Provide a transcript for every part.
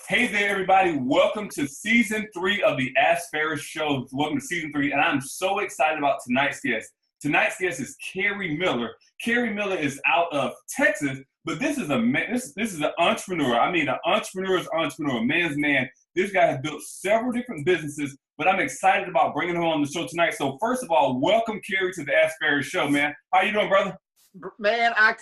Hey there, everybody. Welcome to Season 3 of the ASKFaris Show. Welcome to Season 3, and I'm so excited about tonight's guest. Tonight's guest is Kerry Miller. Kerry Miller is out of Texas, but this is an entrepreneur. I mean, an entrepreneur's entrepreneur, man's man. This guy has built several different businesses, but I'm excited about bringing him on the show tonight. So first of all, welcome, Kerry, to the ASKFaris Show, man. How you doing, brother? Man, I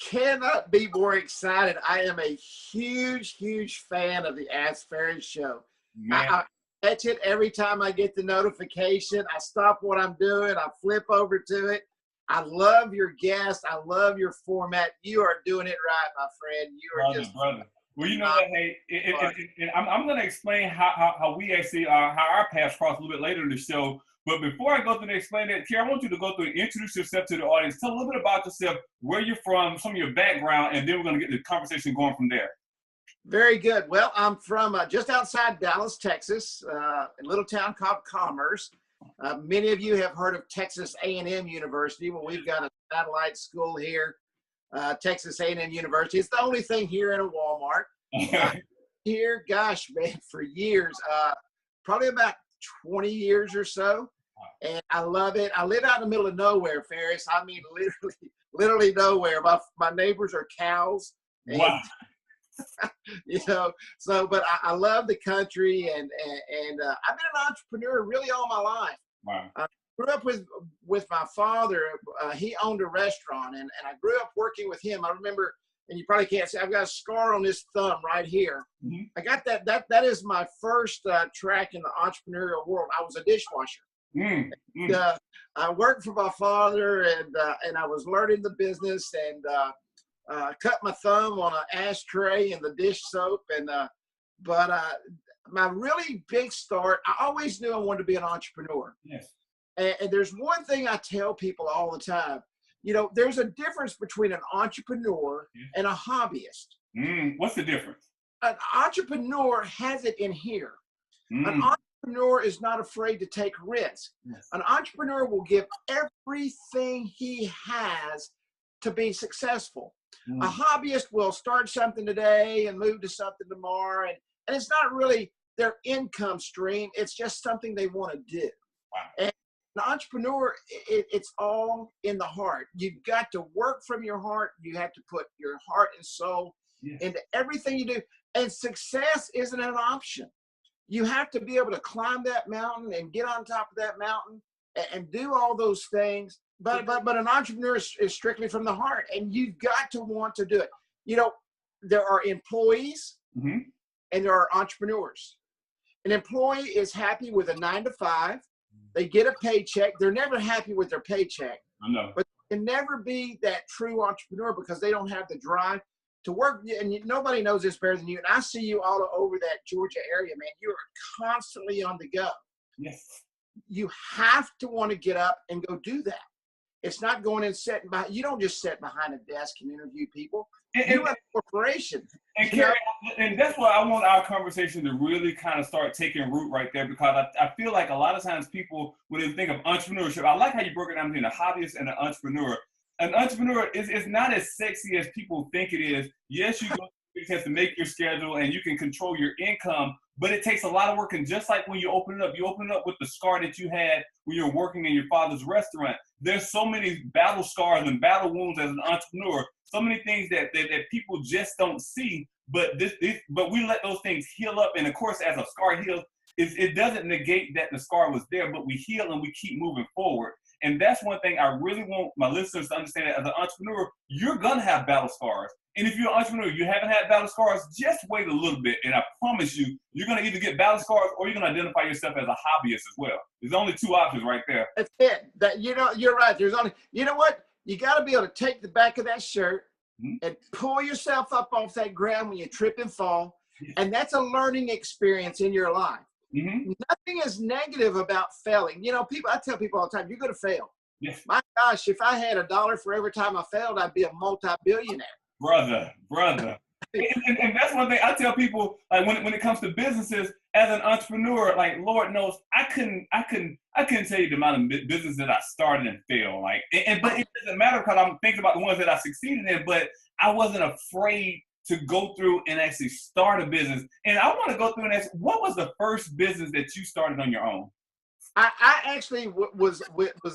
cannot be more excited. I am a huge fan of the ASKFaris Show. I catch it every time I get the notification. I stop what I'm doing. I flip over to it. I love your guest. I love your format. You are doing it right, my friend. You are brother. Well, you know what? Hey, I'm going to explain how we actually how our paths crossed a little bit later in the show. But before I go through and explain that, Kerry, I want you to go through and introduce yourself to the audience. Tell a little bit about yourself, where you're from, some of your background, and then we're going to get the conversation going from there. Very good. Well, I'm from just outside Dallas, Texas, a little town called Commerce. Many of you have heard of Texas A&M University. Well, we've got a satellite school here, Texas A&M University. It's the only thing here in a Walmart. Here, gosh, man, for years, probably about 20 years or so, and I love it. I live out in the middle of nowhere, Faris. I mean, literally nowhere. My neighbors are cows. And, wow. You know, so but I love the country, and I've been an entrepreneur really all my life. Wow. I grew up with my father. He owned a restaurant, and I grew up working with him. I remember, and you probably can't see, I've got a scar on this thumb right here. Mm-hmm. I got that is my first track in the entrepreneurial world. I was a dishwasher. Mm-hmm. And, I worked for my father, and I was learning the business, and cut my thumb on an ashtray and the dish soap. But my really big start, I always knew I wanted to be an entrepreneur. Yes. And there's one thing I tell people all the time. You know, there's a difference between an entrepreneur and a hobbyist. What's the difference? An entrepreneur has it in here. An entrepreneur is not afraid to take risks. Yes. An entrepreneur will give everything he has to be successful. A hobbyist will start something today and move to something tomorrow. And it's not really their income stream. It's just something they want to do. Wow. And an entrepreneur, it's all in the heart. You've got to work from your heart. You have to put your heart and soul into everything you do. And success isn't an option. You have to be able to climb that mountain and get on top of that mountain and do all those things. But an entrepreneur is strictly from the heart, and you've got to want to do it. You know, there are employees and there are entrepreneurs. An employee is happy with a 9-to-5. They get a paycheck. They're never happy with their paycheck. I know. But they can never be that true entrepreneur because they don't have the drive to work. And nobody knows this better than you. And I see you all over that Georgia area, man. You are constantly on the go. Yes. You have to want to get up and go do that. It's not going and sitting behind. You don't just sit behind a desk and interview people. You run a corporation. And Kerry, and that's why I want our conversation to really kind of start taking root right there, because I feel like a lot of times people, when they think of entrepreneurship, I like how you broke it down between a hobbyist and an entrepreneur. An entrepreneur is not as sexy as people think it is. Yes, you go to make your schedule and you can control your income, but it takes a lot of work. And just like when you open it up with the scar that you had when you were working in your father's restaurant. There's so many battle scars and battle wounds as an entrepreneur, so many things that people just don't see, but we let those things heal up. And of course, as a scar heals, it doesn't negate that the scar was there, but we heal and we keep moving forward. And that's one thing I really want my listeners to understand, that as an entrepreneur, you're gonna have battle scars. And if you're an entrepreneur, you haven't had battle scars, just wait a little bit. And I promise you, you're going to either get battle scars or you're going to identify yourself as a hobbyist as well. There's only two options right there. That's it. You're right. There's only, you know what? You got to be able to take the back of that shirt and pull yourself up off that ground when you trip and fall. And that's a learning experience in your life. Nothing is negative about failing. You know, I tell people all the time, you're going to fail. Yes. My gosh, if I had $1 for every time I failed, I'd be a multi-billionaire. Brother. And that's one thing I tell people, like when it comes to businesses, as an entrepreneur, like Lord knows, I couldn't tell you the amount of business that I started and failed. But it doesn't matter because I'm thinking about the ones that I succeeded in, but I wasn't afraid to go through and actually start a business. And I want to go through and ask, what was the first business that you started on your own? I actually was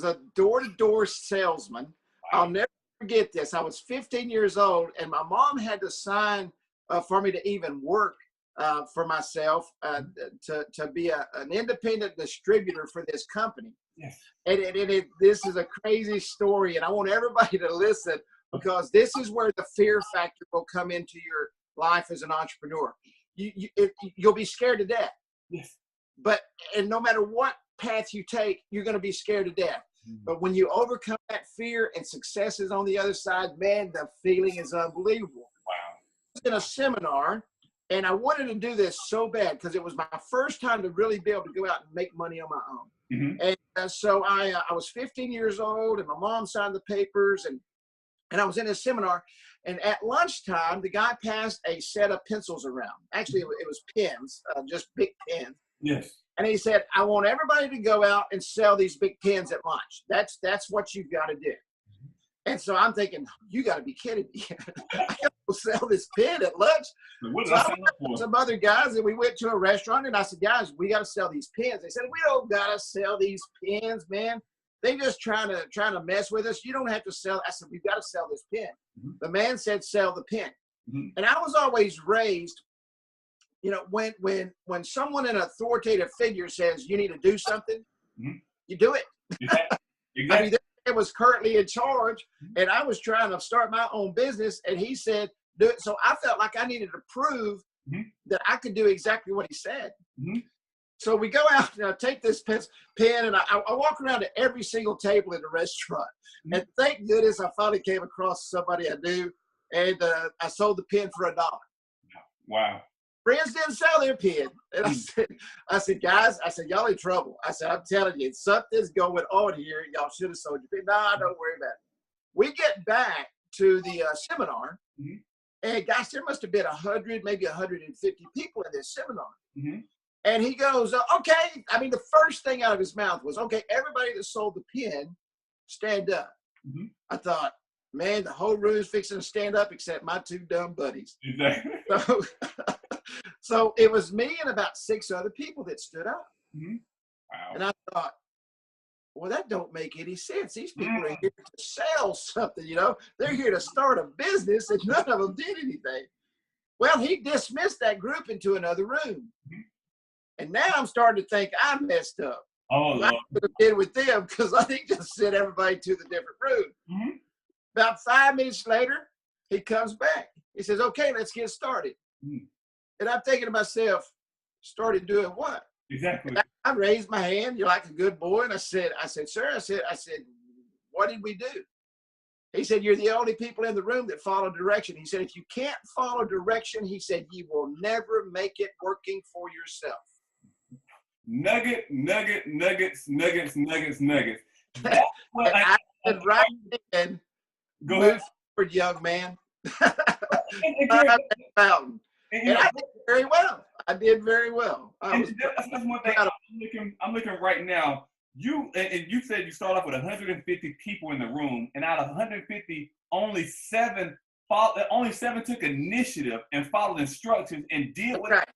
a door-to-door salesman. Wow. I'll never forget this. I was 15 years old, and my mom had to sign for me to even work for myself to be an independent distributor for this company. Yes. And this is a crazy story, and I want everybody to listen, because this is where the fear factor will come into your life as an entrepreneur. You'll be scared to death. Yes. And no matter what path you take, you're going to be scared to death. Mm-hmm. But when you overcome that fear and success is on the other side, man, the feeling is unbelievable. Wow. I was in a seminar, and I wanted to do this so bad because it was my first time to really be able to go out and make money on my own. Mm-hmm. And so I was 15 years old, and my mom signed the papers, and I was in a seminar. And at lunchtime, the guy passed a set of pencils around. Actually, it was pens, just big pens. Yes. And he said, I want everybody to go out and sell these big pens at lunch. That's what you've got to do. And so I'm thinking, you got to be kidding me. I got to sell this pen at lunch. What did So I I sign went up for? with some other guys, and we went to a restaurant, and I said, guys, we got to sell these pens. They said, we don't got to sell these pens, man. They just trying to mess with us. You don't have to sell. I said, we've got to sell this pen. Mm-hmm. The man said, sell the pen. Mm-hmm. And I was always raised, you know, when someone in an authoritative figure says you need to do something, mm-hmm. you do it. Exactly. I mean, it was currently in charge, and I was trying to start my own business, and he said, do it. So I felt like I needed to prove mm-hmm. that I could do exactly what he said. Mm-hmm. So we go out and I take this pen, and I walk around to every single table in the restaurant. Mm-hmm. And thank goodness I finally came across somebody I knew, and I sold the pen for $1. Wow. Friends didn't sell their pen. And I said, guys, y'all in trouble. I said, I'm telling you, something's going on here. Y'all should have sold your pen. No, don't worry about it. We get back to the seminar, mm-hmm. and gosh, there must have been 100, maybe 150 people in this seminar. Mm-hmm. And he goes, okay. I mean, the first thing out of his mouth was, okay, everybody that sold the pen, stand up. Mm-hmm. I thought, man, the whole room's fixing to stand up except my two dumb buddies. Exactly. So it was me and about 6 other people that stood up. Mm-hmm. Wow. And I thought, well, that don't make any sense. These people are here to sell something, you know. They're here to start a business, and none of them did anything. Well, he dismissed that group into another room. Mm-hmm. And now I'm starting to think I messed up. Oh, I could have did with them, because I think just sent everybody to the different room. mm-hmm. About 5 minutes later, he comes back. He says, okay, let's get started. Mm-hmm. And I'm thinking to myself, started doing what? Exactly. And I raised my hand. You're like a good boy. And I said, sir, I said, what did we do? He said, you're the only people in the room that follow direction. He said, if you can't follow direction, he said, you will never make it working for yourself. Nuggets. That's what I said, right then, go ahead. move forward, young man. And I did very well. I did very well. That's one thing I'm looking right now. You said you start off with 150 people in the room, and out of 150, only seven took initiative and followed instructions and did what, right.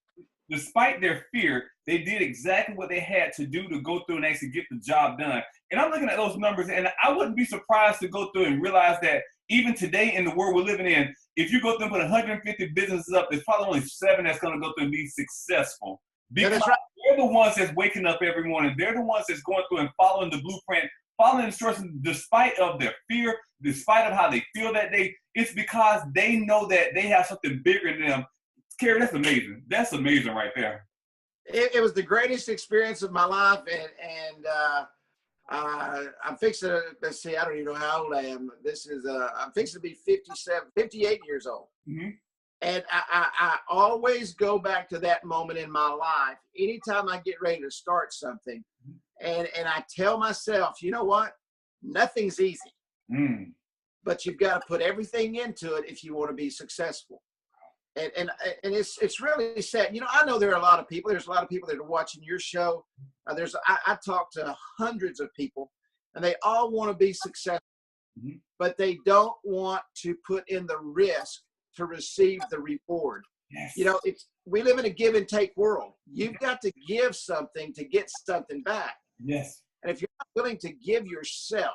Despite their fear, they did exactly what they had to do to go through and actually get the job done. And I'm looking at those numbers, and I wouldn't be surprised to go through and realize that even today in the world we're living in, if you go through and put 150 businesses up, there's probably only 7 that's going to go through and be successful. Because they're the ones that's waking up every morning. They're the ones that's going through and following the blueprint, following instructions despite of their fear, despite of how they feel that day. It's because they know that they have something bigger than them. Kerry, that's amazing. That's amazing right there. It was the greatest experience of my life, and I'm fixing to, let's see, I don't even know how old I am. I'm fixing to be 58 years old. Mm-hmm. And I always go back to that moment in my life. Anytime I get ready to start something, and I tell myself, you know what? Nothing's easy. Mm. But you've got to put everything into it if you want to be successful. And it's really sad. You know, I know there are a lot of people. There's a lot of people that are watching your show. I talk to hundreds of people, and they all want to be successful, mm-hmm. but they don't want to put in the risk to receive the reward. Yes. You know, we live in a give and take world. You've got to give something to get something back. Yes. And if you're not willing to give yourself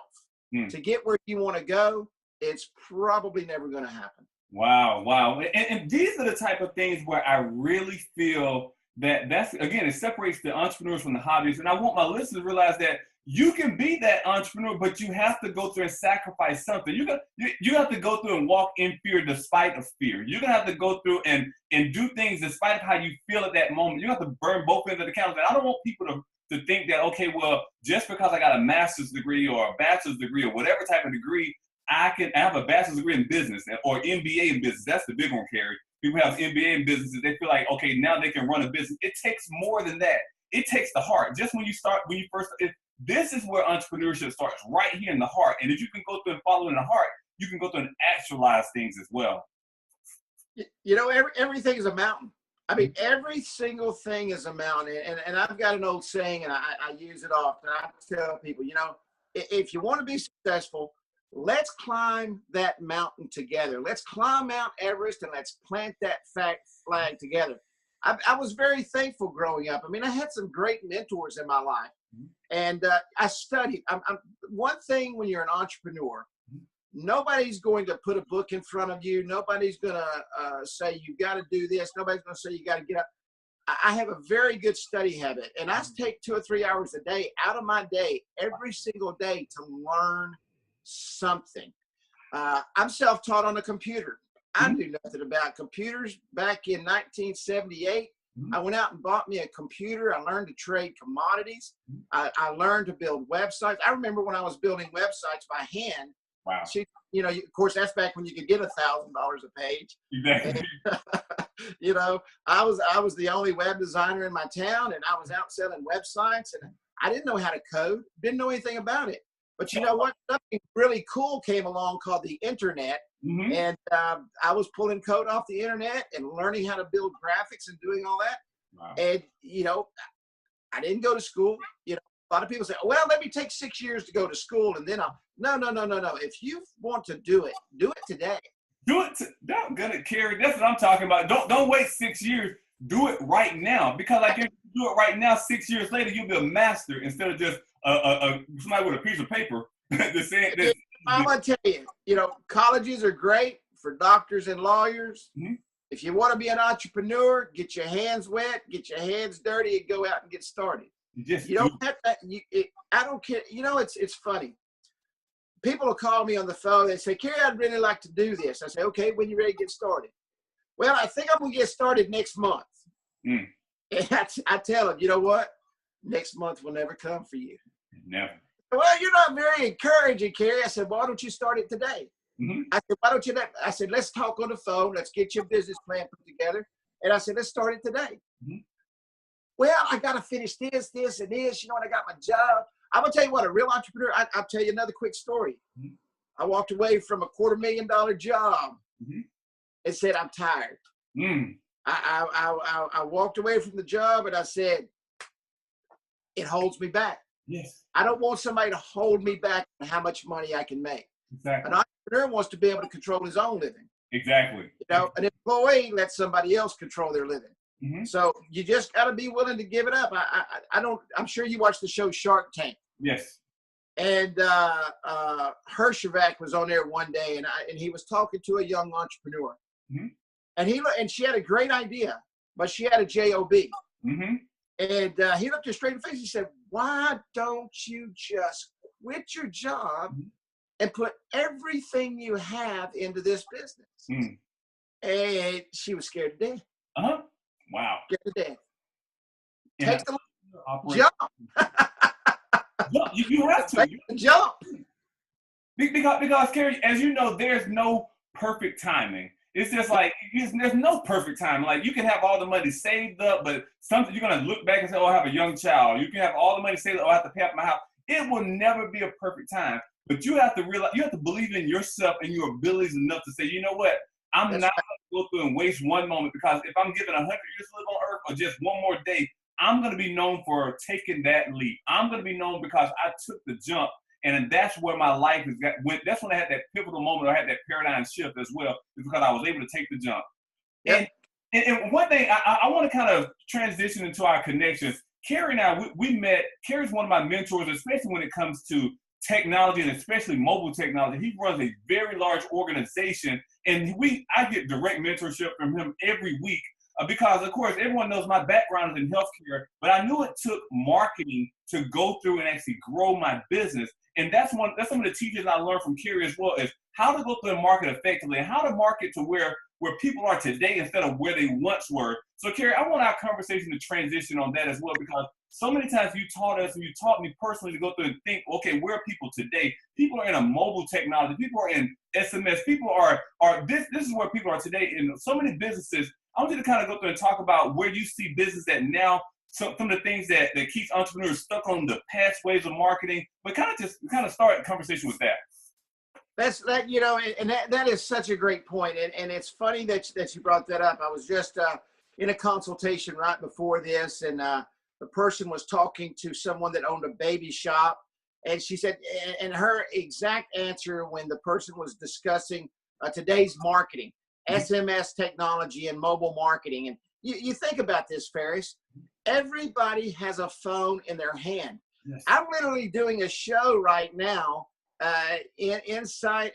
to get where you want to go, it's probably never going to happen. Wow, wow. And these are the type of things where I really feel that's, again, it separates the entrepreneurs from the hobbyists. And I want my listeners to realize that you can be that entrepreneur, but you have to go through and sacrifice something. You have to go through and walk in fear despite of fear. You're going to have to go through and do things despite of how you feel at that moment. You have to burn both ends of the calendar. I don't want people to think that, okay, well, just because I got a master's degree or a bachelor's degree or whatever type of degree, I have a bachelor's degree in business or MBA in business. That's the big one, Kerry. People have MBA in businesses. They feel like, okay, now they can run a business. It takes more than that. It takes the heart. Just when you first, this is where entrepreneurship starts, right here in the heart. And if you can go through and follow in the heart, you can go through and actualize things as well. You know, everything is a mountain. I mean, every single thing is a mountain. And I've got an old saying, and I use it often. I tell people, you know, if you want to be successful, let's climb that mountain together. Let's climb Mount Everest and let's plant that flag together. I was very thankful growing up. I mean, I had some great mentors in my life. And I studied. One thing when you're an entrepreneur, nobody's going to put a book in front of you. Nobody's going to say, you got to do this. Nobody's going to say, you got to get up. I have a very good study habit. And I take 2 or 3 hours a day out of my day, every single day, to learn something. I'm self-taught on a computer. I knew nothing about computers. Back in 1978, I went out and bought me a computer. I learned to trade commodities. I learned to build websites. I remember when I was building websites by hand. Wow. You know, of course, that's back when you could get $1,000 a page. Exactly. And, you know, I was the only web designer in my town, and I was out selling websites, and I didn't know how to code, didn't know anything about it. But you know what? Something really cool came along called the internet. And I was pulling code off the internet and learning how to build graphics and doing all that. Wow. And, you know, I didn't go to school. You know, a lot of people say, well, let me take 6 years to go to school and then no. If you want to do it today. Do it. Don't get it, Kerry. That's what I'm talking about. Don't wait 6 years. Do it right now. Because like if you do it right now, 6 years later, you'll be a master instead of just somebody with a piece of paper. I'm going to tell you, you know, colleges are great for doctors and lawyers. If you want to be an entrepreneur, get your hands wet, get your hands dirty, and go out and get started. You don't have that. I don't care. You know, it's funny. People will call me on the phone. They say, Kerry, I'd really like to do this. I say, okay, when you ready to get started? Well, I think I'm going to get started next month. And I tell them, you know what? Next month will never come for you. Never. Well, you're not very encouraging, Kerry. I said, why don't you start it today? I said, why don't you? I said, let's talk on the phone. Let's get your business plan put together. And I said, let's start it today. Well, I got to finish this, and this. You know, and I got my job. I'm going to tell you what, a real entrepreneur, I'll tell you another quick story. I walked away from a $250,000 job and said, I'm tired. I walked away from the job and I said, it holds me back. Yes. I don't want somebody to hold me back on how much money I can make. Exactly. An entrepreneur wants to be able to control his own living. Exactly. You know, an employee lets somebody else control their living. So you just got to be willing to give it up. I'm sure you watched the show Shark Tank. Yes. And Hershevak was on there one day, and he was talking to a young entrepreneur. And she had a great idea, but she had a job. And he looked her straight in the face. He said, why don't you just quit your job and put everything you have into this business? And she was scared to death. Wow. Scared to death. Yeah. Take the jump. You have to. Jump. Because, Kerry, as you know, there's no perfect timing. It's just like, there's no perfect time. Like, you can have all the money saved up, but something you're going to look back and say, oh, I have a young child. You can have all the money saved up, oh, I have to pay off my house. It will never be a perfect time. But you have to realize, you have to believe in yourself and your abilities enough to say, you know what? I'm not going to go through and waste one moment, because if I'm given 100 years to live on earth or just one more day, I'm going to be known for taking that leap. I'm going to be known because I took the jump And that's where my life is that's when I had that pivotal moment. I had that paradigm shift as well, because I was able to take the jump. Yep. And one thing I want to kind of transition into our connections. Kerry and I, we met. Kerry's one of my mentors, especially when it comes to technology and especially mobile technology. He runs a very large organization, and I get direct mentorship from him every week because, of course, everyone knows my background is in healthcare, but I knew it took marketing to go through and actually grow my business. And that's some of the teachings I learned from Kerry as well, is how to go through and market effectively and how to market to where people are today instead of where they once were. So, Kerry, I want our conversation to transition on that as well, because so many times you taught us and you taught me personally to go through and think, okay, where are people today? People are in a mobile technology. People are in SMS. People are this is where people are today in so many businesses. I want you to kind of go through and talk about where you see business at now, some of the things that keeps entrepreneurs stuck on the past ways of marketing, but kind of start a conversation with that. That is such a great point. And it's funny that you brought that up. I was just in a consultation right before this, and the person was talking to someone that owned a baby shop. And she said, and her exact answer when the person was discussing today's marketing, SMS technology and mobile marketing. And you think about this, Faris, everybody has a phone in their hand. Yes. I'm literally doing a show right now inside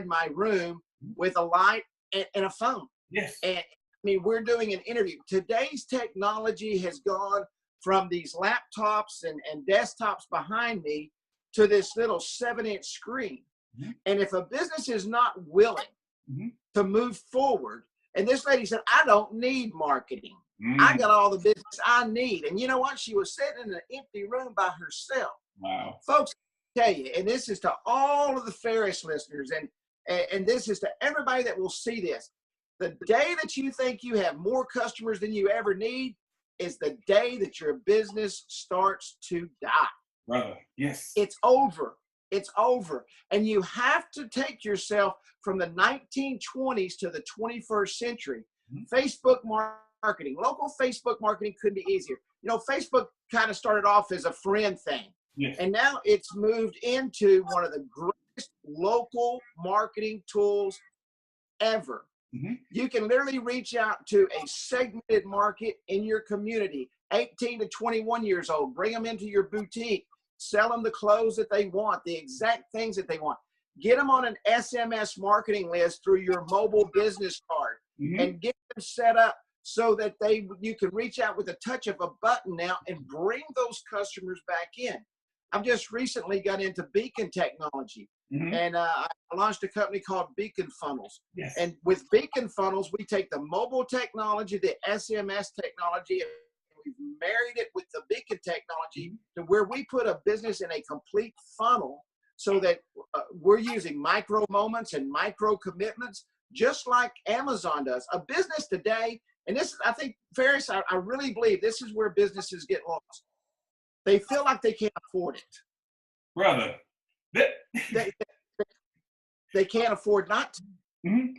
my room with a light and a phone. Yes. And I mean, we're doing an interview. Today's technology has gone from these laptops and desktops behind me to this little 7-inch screen. Mm-hmm. And if a business is not willing to move forward, and this lady said, I don't need marketing. I got all the business I need. And you know what? She was sitting in an empty room by herself. Wow. Folks, tell you, and this is to all of the Faris listeners, and this is to everybody that will see this. The day that you think you have more customers than you ever need is the day that your business starts to die. Brother, yes. It's over. It's over. And you have to take yourself from the 1920s to the 21st century. Facebook marketing, local Facebook marketing couldn't be easier. You know, Facebook kind of started off as a friend thing. Yes. And now it's moved into one of the greatest local marketing tools ever. You can literally reach out to a segmented market in your community, 18 to 21 years old, bring them into your boutique, sell them the clothes that they want, the exact things that they want. Get them on an SMS marketing list through your mobile business card and get them set up so that you can reach out with a touch of a button now and bring those customers back in. I've just recently got into beacon technology, and I launched a company called Beacon Funnels. Yes. And with Beacon Funnels, we take the mobile technology, the SMS technology, and we've married it with the beacon technology to where we put a business in a complete funnel so that we're using micro moments and micro commitments, just like Amazon does. A business today, and this, I think, Faris, I really believe this is where businesses get lost. They feel like they can't afford it. Brother. They can't afford not to. And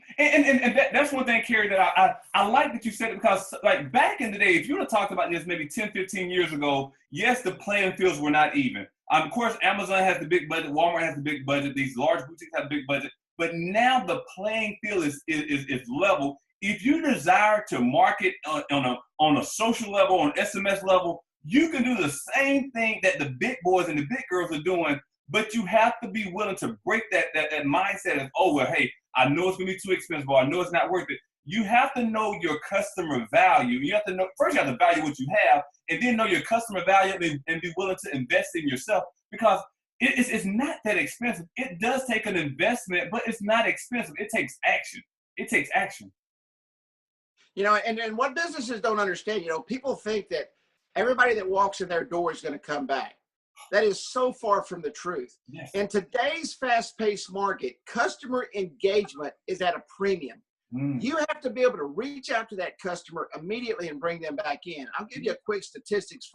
that's one thing, Kerry, that I like that you said it, because like back in the day, if you would have talked about this maybe 10, 15 years ago, yes, the playing fields were not even. Of course, Amazon has the big budget, Walmart has the big budget, these large boutiques have big budget, but now the playing field is level. If you desire to market on a social level, on SMS level, you can do the same thing that the big boys and the big girls are doing, but you have to be willing to break that mindset of, oh, well, hey, I know it's going to be too expensive, or I know it's not worth it. You have to know your customer value. You have to know, first you have to value what you have, and then know your customer value and be willing to invest in yourself, because it's not that expensive. It does take an investment, but it's not expensive. It takes action. It takes action. You know, and what businesses don't understand, you know, people think that everybody that walks in their door is going to come back. That is so far from the truth. Yes. In today's fast-paced market, customer engagement is at a premium. You have to be able to reach out to that customer immediately and bring them back in. I'll give you a quick statistics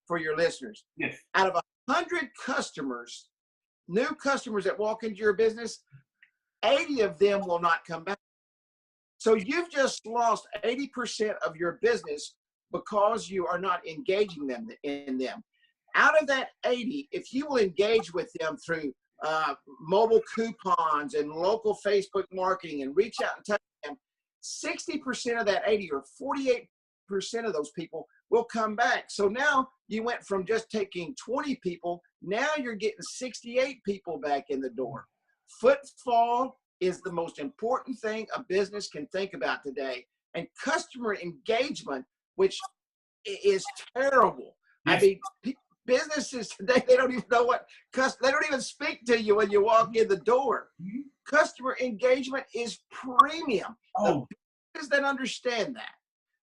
for your listeners. Yes. Out of 100 customers, new customers that walk into your business, 80 of them will not come back. So you've just lost 80% of your business because you are not engaging them in them. Out of that 80, if you will engage with them through mobile coupons and local Facebook marketing and reach out and touch them, 60% of that 80 or 48% of those people will come back. So now you went from just taking 20 people, now you're getting 68 people back in the door. Footfall is the most important thing a business can think about today. And customer engagement, which is terrible. Yes. I mean, businesses today, they don't even know they don't even speak to you when you walk in the door. Mm-hmm. Customer engagement is premium. The businesses that understand that,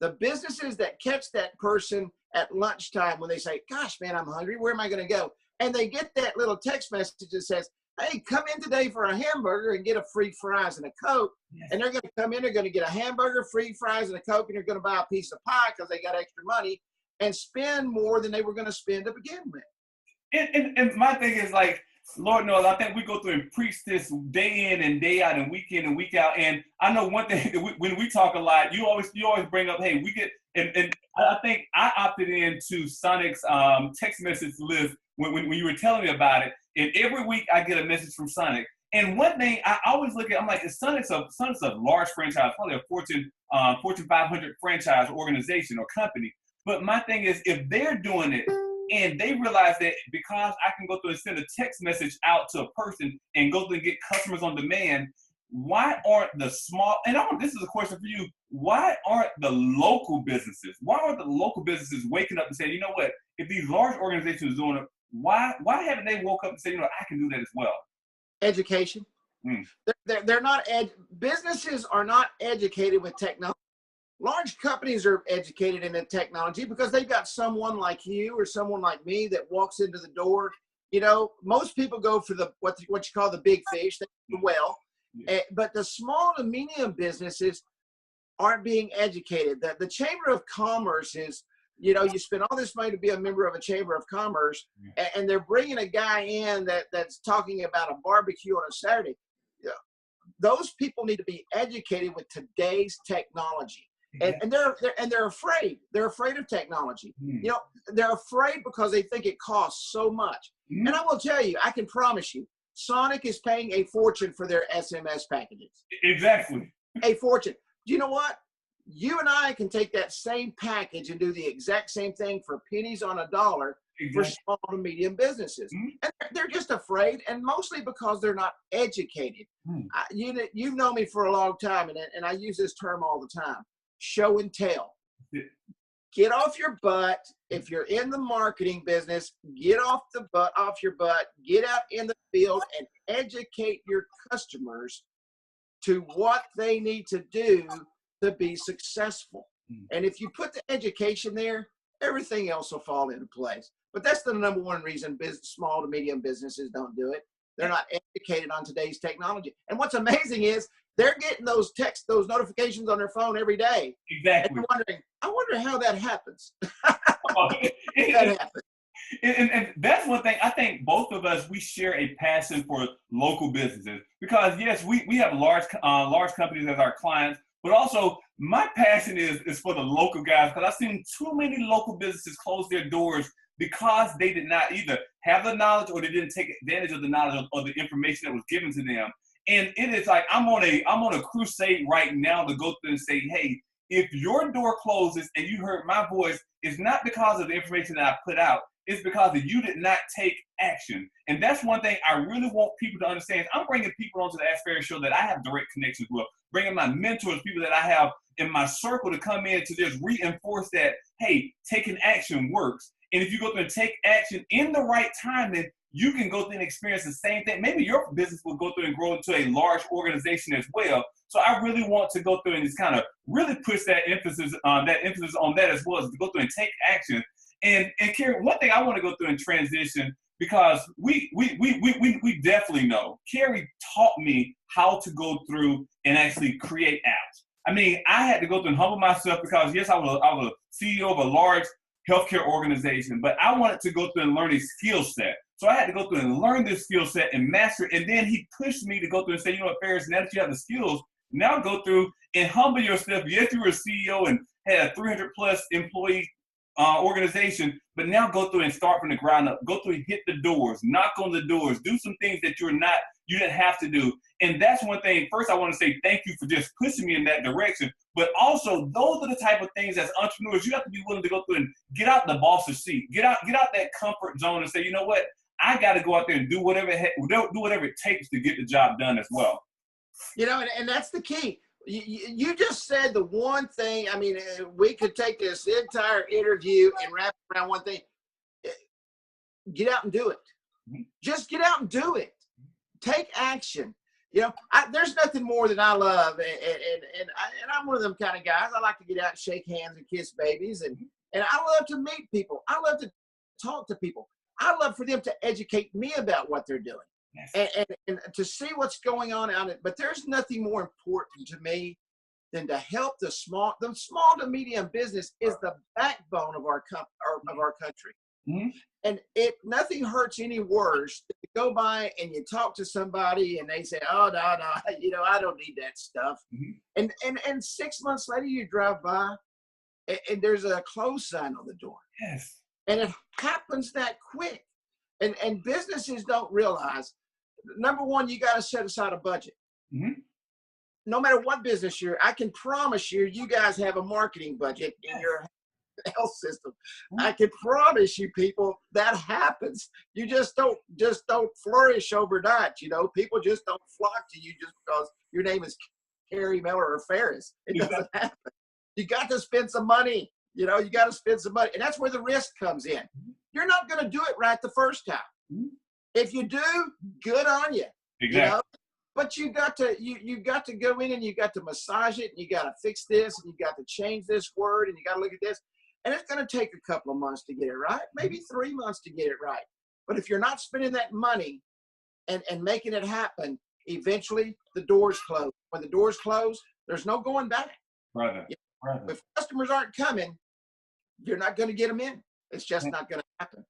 the businesses that catch that person at lunchtime when they say, gosh, man, I'm hungry. Where am I going to go? And they get that little text message that says, hey, come in today for a hamburger and get a free fries and a Coke. Yes. And they're going to come in, they're going to get a hamburger, free fries, and a Coke, and they're going to buy a piece of pie because they got extra money and spend more than they were going to spend to begin with. And my thing is, like, Lord knows, I think we go through and preach this day in and day out and week in and week out. And I know one thing, when we talk a lot, you always bring up, hey, we get, and I think I opted into Sonic's text message list when you were telling me about it. And every week I get a message from Sonic. And one thing I always look at, I'm like, Sonic's a large franchise, probably a Fortune 500 franchise organization or company. But my thing is, if they're doing it and they realize that because I can go through and send a text message out to a person and go through and get customers on demand, why aren't the small, and this is a question for you, why aren't the local businesses waking up and saying, you know what, if these large organizations are doing it, why haven't they woke up and said, you know, I can do that as well? Education. They're not, businesses are not educated with technology. Large companies are educated in the technology because they've got someone like you or someone like me that walks into the door. You know, most people go for what you call the big fish, the whale. Yeah. But the small to medium businesses aren't being educated. The Chamber of Commerce is, you know, you spend all this money to be a member of a Chamber of Commerce, and they're bringing a guy in that's talking about a barbecue on a Saturday. You know, those people need to be educated with today's technology. And they're afraid. They're afraid of technology. You know, they're afraid because they think it costs so much. And I will tell you, I can promise you, Sonic is paying a fortune for their SMS packages. Exactly. A fortune. Do you know what? You and I can take that same package and do the exact same thing for pennies on a dollar for small to medium businesses. And they're just afraid, and mostly because they're not educated. You've known me for a long time, and I use this term all the time. Show and tell. Get off your butt. If you're in the marketing business, get off your butt, get out in the field and educate your customers to what they need to do to be successful. And if you put the education there, everything else will fall into place. But that's the number one reason small to medium businesses don't do it. They're not educated on today's technology. And what's amazing is they're getting those notifications on their phone every day. Exactly. And I wonder how that happens. And that's one thing. I think both of us, we share a passion for local businesses because yes, we have large companies as our clients, but also my passion is for the local guys because I've seen too many local businesses close their doors because they did not either have the knowledge or they didn't take advantage of the knowledge or the information that was given to them. And it is like I'm on a crusade right now to go through and say, hey, if your door closes and you heard my voice, it's not because of the information that I put out. It's because that you did not take action. And that's one thing I really want people to understand. I'm bringing people onto the ASKFaris Show that I have direct connections with, bringing my mentors, people that I have in my circle to come in to just reinforce that, hey, taking action works. And if you go through and take action in the right time, then you can go through and experience the same thing. Maybe your business will go through and grow into a large organization as well. So I really want to go through and just kind of really push that emphasis on that as well, as to go through and take action. And Kerry, one thing I want to go through and transition, because we definitely know, Kerry taught me how to go through and actually create apps. I mean, I had to go through and humble myself because yes, I was a CEO of a large healthcare organization, but I wanted to go through and learn a skill set. So I had to go through and learn this skill set and master it. And then he pushed me to go through and say, you know what, Faris, now that you have the skills, now go through and humble yourself. Yes, you were a CEO and had a 300 plus employee organization, but now go through and start from the ground up. Go through and hit the doors, knock on the doors, do some things that you didn't have to do. And that's one thing. First, I want to say thank you for just pushing me in that direction. But also, those are the type of things as entrepreneurs, you have to be willing to go through and get out the boss's seat, get out that comfort zone and say, you know what, I got to go out there and do whatever it takes to get the job done as well. You know, and that's the key. You just said the one thing. I mean, we could take this entire interview and wrap it around one thing. Get out and do it. Just get out and do it. Take action. You know, there's nothing more that I love, and I'm one of them kind of guys. I like to get out and shake hands and kiss babies, and I love to meet people. I love to talk to people. I love for them to educate me about what they're doing. Yes. And to see what's going on out it. But there's nothing more important to me than to help the small to medium business is the backbone of our country. Mm-hmm. And nothing hurts any worse to go by and you talk to somebody and they say, oh, no, you know, I don't need that stuff. Mm-hmm. And 6 months later you drive by and there's a close sign on the door. Yes. And it happens that quick. And businesses don't realize, number one, you got to set aside a budget. Mm-hmm. No matter what business I can promise you guys have a marketing budget in your health system. I can promise you people that happens. You just don't flourish overnight. You know, people just don't flock to you just because your name is Kerry Miller or Faris. It doesn't happen. You got to spend some money. You know, you got to spend some money. And that's where the risk comes in. You're not going to do it right the first time. Mm-hmm. If you do, good on you. Exactly. You know? But you got to go in and you got to massage it and you got to fix this and you got to change this word and you got to look at this. And it's going to take a couple of months to get it right, maybe 3 months to get it right. But if you're not spending that money and making it happen, eventually the doors close. When the doors close, there's no going back. Brother. If customers aren't coming, you're not going to get them in. It's just not going to happen.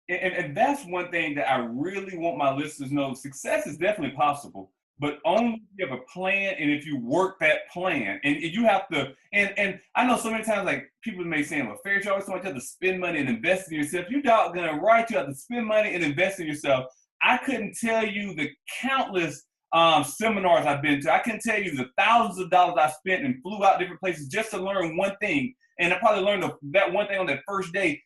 And that's one thing that I really want my listeners to know. Success is definitely possible, but only if you have a plan and if you work that plan. And you have to, and I know so many times, like, people may say, well, Faris, you always want to spend money and invest in yourself. You doggone right, you have to spend money and invest in yourself. I couldn't tell you the countless seminars I've been to. I couldn't tell you the thousands of dollars I spent and flew out different places just to learn one thing. And I probably learned that one thing on that first day.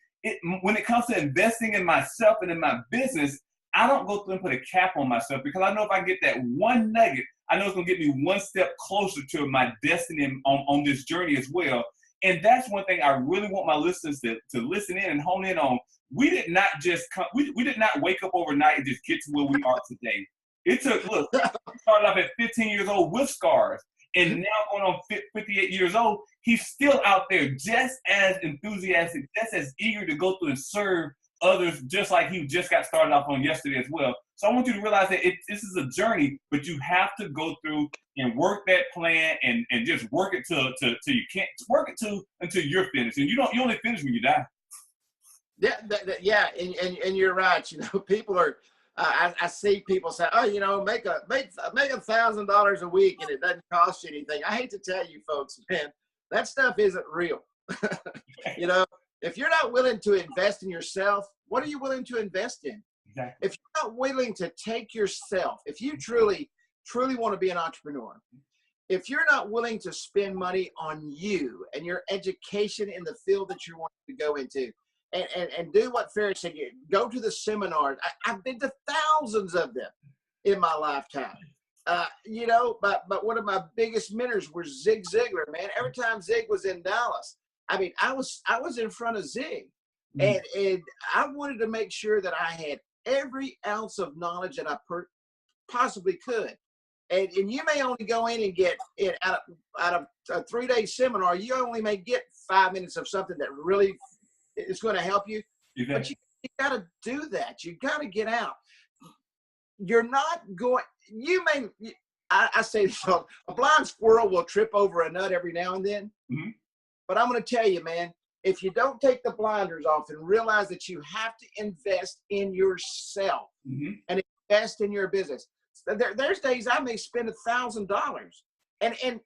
When it comes to investing in myself and in my business, I don't go through and put a cap on myself because I know if I get that one nugget, I know it's going to get me one step closer to my destiny on this journey as well. And that's one thing I really want my listeners to listen in and hone in on. We did not just come, we did not wake up overnight and just get to where we are today. It took, look, we started off at 15 years old with scars. And now going on 58 years old, he's still out there just as enthusiastic, just as eager to go through and serve others, just like he just got started off on yesterday as well. So I want you to realize that this is a journey, but you have to go through and work that plan and just work it till you can't work it until you're finished. And you only finish when you die. Yeah, and you're right. You know, people are. I see people say, oh, you know, make $1,000 a week and it doesn't cost you anything. I hate to tell you folks, man, that stuff isn't real. You know, if you're not willing to invest in yourself, what are you willing to invest in? Exactly. If you're not willing to take yourself, if you truly want to be an entrepreneur, if you're not willing to spend money on you and your education in the field that you're wanting to go into, and do what Faris said, go to the seminars. I've been to thousands of them in my lifetime. You know, but one of my biggest mentors was Zig Ziglar, man. Every time Zig was in Dallas, I mean, I was in front of Zig, and I wanted to make sure that I had every ounce of knowledge that I possibly could. And you may only go in and get it out of a 3-day seminar. You only may get 5 minutes of something that really it's going to help you. But you got to do that. You got to get out. You're not going, I say this, a blind squirrel will trip over a nut every now and then. Mm-hmm. But I'm going to tell you, man, if you don't take the blinders off and realize that you have to invest in yourself and invest in your business. There's days I may spend $1,000 and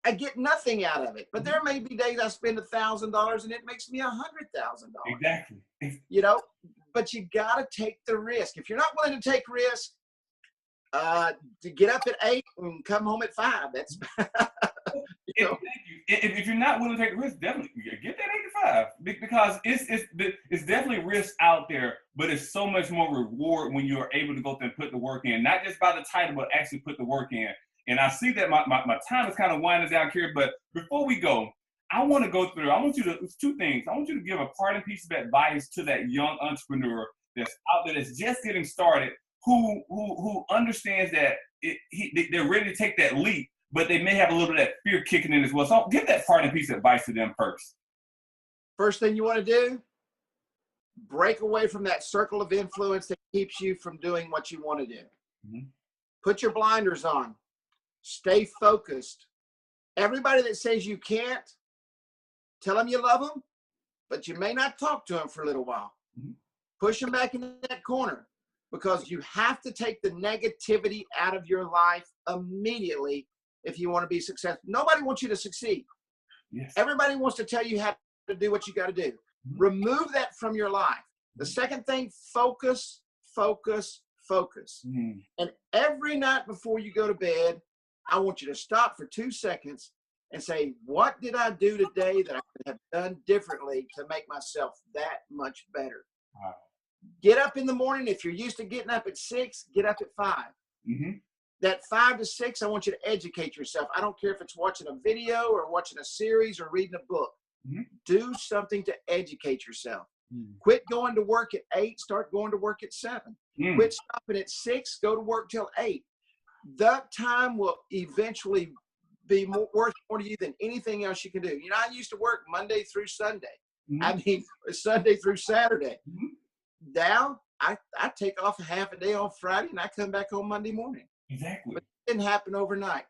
I get nothing out of it. But there may be days I spend $1,000 and it makes me $100,000. Exactly. You know, but you got to take the risk. If you're not willing to take risk, to get up at 8 and come home at 5, that's you know. If you're not willing to take the risk, definitely get that 8 to 5, because it's definitely risk out there, but it's so much more reward when you're able to go through and put the work in, not just by the title, but actually put the work in. And I see that my time is kind of winding down here, but before we go, I want you to, it's 2 things. I want you to give a parting piece of advice to that young entrepreneur that's out there that's just getting started, who understands that they're ready to take that leap, but they may have a little bit of that fear kicking in as well. So give that parting piece of advice to them first. First thing you want to do, break away from that circle of influence that keeps you from doing what you want to do. Mm-hmm. Put your blinders on. Stay focused. Everybody that says you can't, tell them you love them, but you may not talk to them for a little while. Mm-hmm. Push them back into that corner, because you have to take the negativity out of your life immediately if you want to be successful. Nobody wants you to succeed. Yes. Everybody wants to tell you how to do what you got to do. Mm-hmm. Remove that from your life. The second thing, focus, focus, focus. Mm-hmm. And every night before you go to bed, I want you to stop for 2 seconds and say, what did I do today that I could have done differently to make myself that much better? Wow. Get up in the morning. If you're used to getting up at 6, get up at 5. Mm-hmm. That 5 to 6, I want you to educate yourself. I don't care if it's watching a video or watching a series or reading a book. Mm-hmm. Do something to educate yourself. Mm-hmm. Quit going to work at 8, start going to work at 7. Mm-hmm. Quit stopping at 6, go to work till 8. That time will eventually be worth more to you than anything else you can do. You know, I used to work Monday through Sunday. Mm-hmm. I mean, Sunday through Saturday. Mm-hmm. Now, I take off a half a day on Friday and I come back on Monday morning. Exactly. But it didn't happen overnight.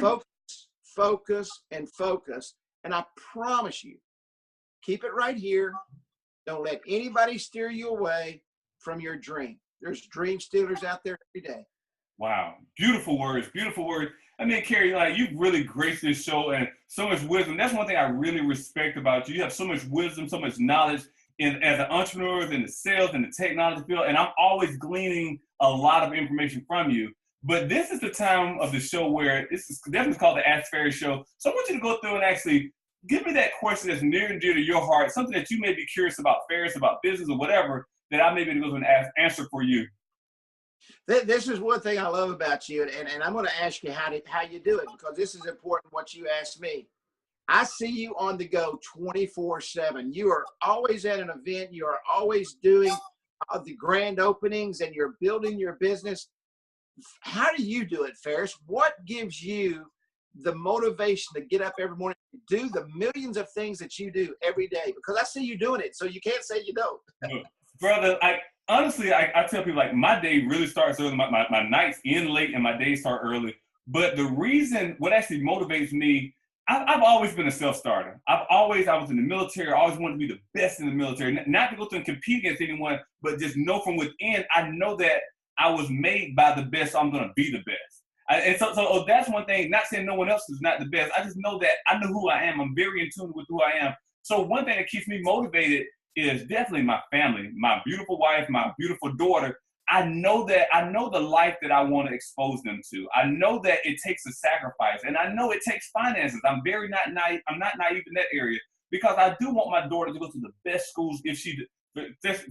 Focus, focus, and focus. And I promise you, keep it right here. Don't let anybody steer you away from your dream. There's dream stealers out there every day. Wow. Beautiful words. Beautiful words. I mean, Kerry, like, you've really graced this show and so much wisdom. That's one thing I really respect about you. You have so much wisdom, so much knowledge as an entrepreneur in the sales and the technology field. And I'm always gleaning a lot of information from you. But this is the time of the show where this is definitely called the ASKFaris Show. So I want you to go through and actually give me that question that's near and dear to your heart, something that you may be curious about Faris, about business or whatever, that I may be able to go and answer for you. This is one thing I love about you, and I'm going to ask you how you do it, because this is important what you asked me. I see you on the go 24/7. You are always at an event. You are always doing the grand openings, and you're building your business. How do you do it, Faris? What gives you the motivation to get up every morning and do the millions of things that you do every day? Because I see you doing it, so you can't say you don't. Brother, honestly, I tell people, like, my day really starts early. My nights end late and my days start early. But the reason, what actually motivates me, I've always been a self-starter. I was in the military. I always wanted to be the best in the military. Not to go through and compete against anyone, but just know from within, I know that I was made by the best, so I'm going to be the best. And so that's one thing, not saying no one else is not the best. I just know that I know who I am. I'm very in tune with who I am. So one thing that keeps me motivated is definitely my family, my beautiful wife, my beautiful daughter. I know the life that I want to expose them to. I know that it takes a sacrifice, and I know it takes finances. I'm not naive in that area, because I do want my daughter to go to the best schools,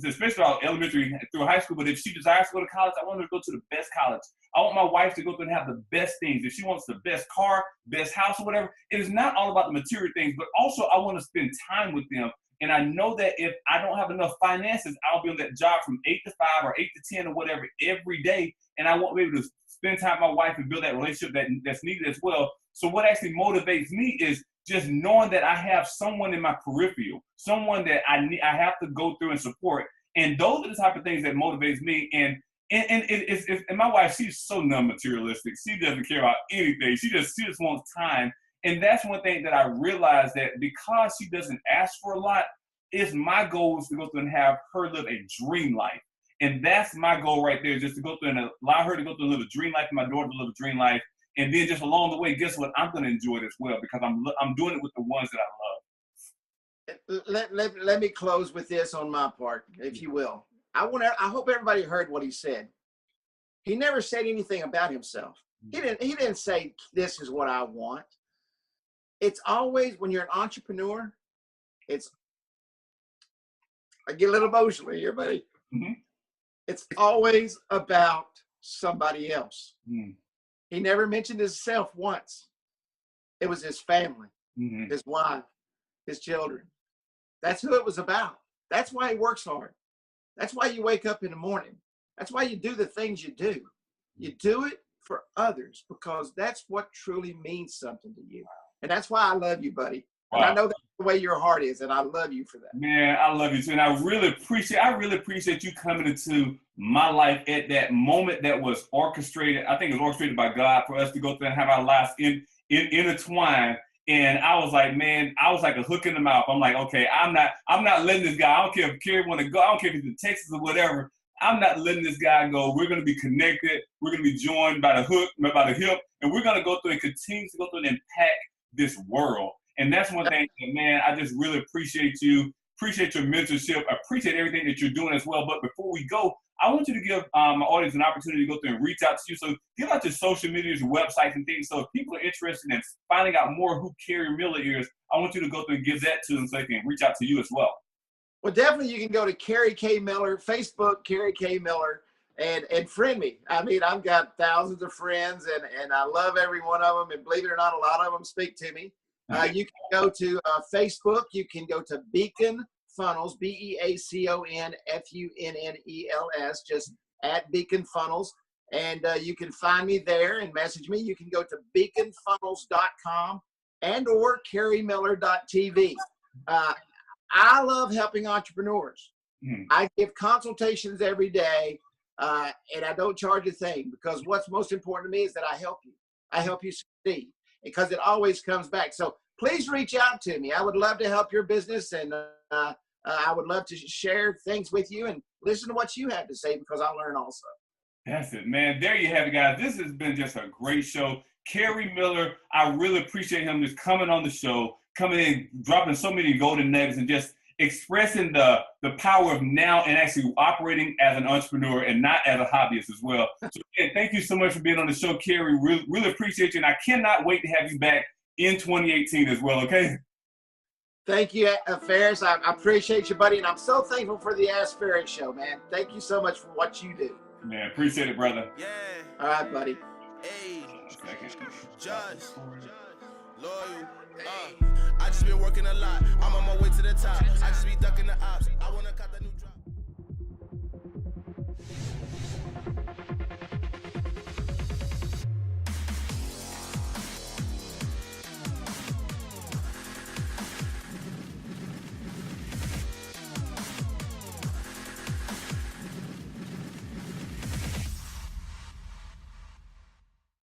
especially elementary through high school. But if she desires to go to college, I want her to go to the best college. I want my wife to go through and have the best things. If she wants the best car, best house, or whatever, it is not all about the material things, but also I want to spend time with them. And I know that if I don't have enough finances, I'll be on that job from 8 to 5 or 8 to 10 or whatever every day. And I won't be able to spend time with my wife and build that relationship that's needed as well. So what actually motivates me is just knowing that I have someone in my peripheral, someone that I have to go through and support. And those are the type of things that motivates me. And my wife, she's so non-materialistic. She doesn't care about anything. She just wants time. And that's one thing that I realized, that because she doesn't ask for a lot, it's my goal is to go through and have her live a dream life. And that's my goal right there, just to go through and allow her to go through and live a dream life, and my daughter to live a dream life. And then just along the way, guess what? I'm going to enjoy it as well because I'm doing it with the ones that I love. Let me close with this on my part, if you will. I hope everybody heard what he said. He never said anything about himself. He didn't say, this is what I want. It's always, when you're an entrepreneur, I get a little emotional here, buddy. Mm-hmm. It's always about somebody else. Mm. He never mentioned himself once. It was his family, mm-hmm. his wife, his children. That's who it was about. That's why he works hard. That's why you wake up in the morning. That's why you do the things you do. You do it for others because that's what truly means something to you. And that's why I love you, buddy. Wow. And I know that's the way your heart is, and I love you for that. Man, I love you too. And I really appreciate you coming into my life at that moment that was orchestrated. I think it was orchestrated by God for us to go through and have our lives intertwined. And I was like, man, I was like a hook in the mouth. I'm like, okay, I'm not letting this guy. I don't care if Kerry want to go. I don't care if he's in Texas or whatever. I'm not letting this guy go. We're going to be connected. We're going to be joined by the hook, by the hip, and we're going to go through and continue to go through and impact this world. And that's one thing, man, I just really appreciate you, appreciate your mentorship, appreciate everything that you're doing as well. But before we go, I want you to give my audience an opportunity to go through and reach out to you. So give out your social medias, your websites and things. So if people are interested in finding out more who Kerry Miller is, I want you to go through and give that to them so they can reach out to you as well. Well, definitely you can go to Kerry K. Miller, Facebook, Kerry K. Miller, and friend me. I mean, I've got thousands of friends, and I love every one of them. And believe it or not, a lot of them speak to me. You can go to Facebook. You can go to Beacon Funnels, BeaconFunnels, just at Beacon Funnels. And you can find me there and message me. You can go to beaconfunnels.com and or kerrymiller.tv. I love helping entrepreneurs. I give consultations every day, and I don't charge a thing because what's most important to me is that I help you. I help you succeed because it always comes back. So please reach out to me. I would love to help your business, and I would love to share things with you and listen to what you have to say because I'll learn also. That's it, man. There you have it, guys. This has been just a great show. Kerry Miller, I really appreciate him just coming on the show, coming in, dropping so many golden nuggets and just expressing the power of now and actually operating as an entrepreneur and not as a hobbyist as well. So again, thank you so much for being on the show, Kerry. Really appreciate you. And I cannot wait to have you back in 2018 as well, okay? Thank you, Faris. I appreciate you, buddy. And I'm so thankful for the ASKFaris Show, man. Thank you so much for what you do. Man, appreciate it, brother. Yeah. All right, buddy. Hey, just loyal. I just been working a lot. I'm on my way to the top. I just be ducking the ops. I wanna cut the new